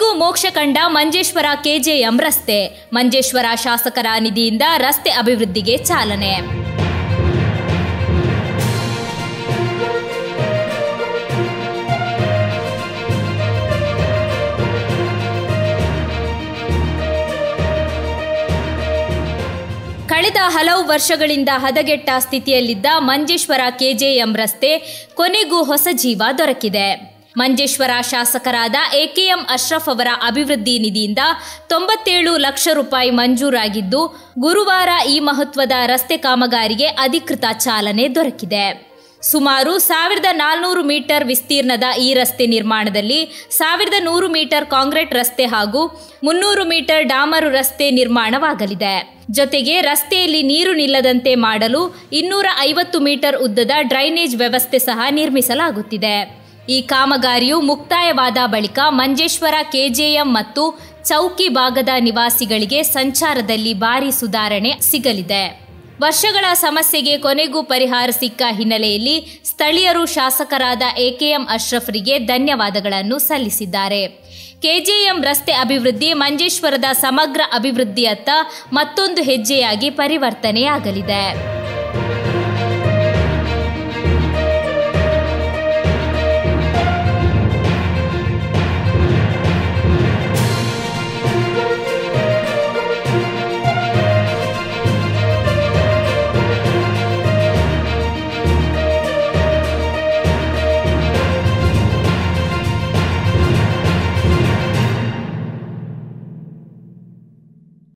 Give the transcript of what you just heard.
ಕೊನೆಗೂ ಮೋಕ್ಷ ಕಂಡ ಮಂಜೇಶ್ವರ ಕೆಜೆಎಂ ರಸ್ತೆ. ಮಂಜೇಶ್ವರ ಶಾಸಕರ ನಿಧಿಯಿಂದ ರಸ್ತೆ ಅಭಿವೃದ್ಧಿಗೆ ಚಾಲನೆ. ಕಳೆದ ಹಲವು ವರ್ಷಗಳಿಂದ ಹದಗೆಟ್ಟ ಸ್ಥಿತಿಯಲ್ಲಿದ್ದ ಮಂಜೇಶ್ವರ ಕೆಜೆಎಂ ರಸ್ತೆ ಕೊನೆಗೂ ಹೊಸ ಜೀವ ದೊರಕಿದೆ. ಮಂಜೇಶ್ವರ ಶಾಸಕರಾದ ಎಕೆಎಂ ಅಶ್ರಫ್ ಅವರ ಅಭಿವೃದ್ಧಿ ನಿಧಿಯಿಂದ 97 ಲಕ್ಷ ರೂಪಾಯಿ ಮಂಜೂರಾಗಿದ್ದು, ಗುರುವಾರ ಈ ಮಹತ್ವದ ರಸ್ತೆ ಕಾಮಗಾರಿಗೆ ಅಧಿಕೃತ ಚಾಲನೆ ದೊರಕಿದೆ. ಸುಮಾರು 1400 ಮೀಟರ್ ವಿಸ್ತೀರ್ಣದ ಈ ರಸ್ತೆ ನಿರ್ಮಾಣದಲ್ಲಿ 1100 ಮೀಟರ್ ಕಾಂಕ್ರೀಟ್ ರಸ್ತೆ ಹಾಗೂ 300 ಮೀಟರ್ ಡಾಮರು ರಸ್ತೆ ನಿರ್ಮಾಣವಾಗಲಿದೆ. ಜೊತೆಗೆ ರಸ್ತೆಯಲ್ಲಿ ನೀರು ನಿಲ್ಲದಂತೆ ಮಾಡಲು 250 ಮೀಟರ್ ಉದ್ದದ ಡ್ರೈನೇಜ್ ವ್ಯವಸ್ಥೆ ಸಹ ನಿರ್ಮಿಸಲಾಗುತ್ತಿದೆ. ಈ ಕಾಮಗಾರಿಯು ಮುಕ್ತಾಯವಾದ ಬಳಿಕ ಮಂಜೇಶ್ವರ ಕೆಜೆಎಂ ಮತ್ತು ಚೌಕಿ ಭಾಗದ ನಿವಾಸಿಗಳಿಗೆ ಸಂಚಾರದಲ್ಲಿ ಭಾರಿ ಸುಧಾರಣೆ ಸಿಗಲಿದೆ. ವರ್ಷಗಳ ಸಮಸ್ಯೆಗೆ ಕೊನೆಗೂ ಪರಿಹಾರ ಸಿಕ್ಕ ಹಿನ್ನೆಲೆಯಲ್ಲಿ ಸ್ಥಳೀಯರು ಶಾಸಕರಾದ ಎಕೆಎಂ ಅಶ್ರಫ್ರಿಗೆ ಧನ್ಯವಾದಗಳನ್ನು ಸಲ್ಲಿಸಿದ್ದಾರೆ. ಕೆಜೆಎಂ ರಸ್ತೆ ಅಭಿವೃದ್ಧಿ ಮಂಜೇಶ್ವರದ ಸಮಗ್ರ ಅಭಿವೃದ್ಧಿಯತ್ತ ಮತ್ತೊಂದು ಹೆಜ್ಜೆಯಾಗಿ ಪರಿವರ್ತನೆಯಾಗಲಿದೆ.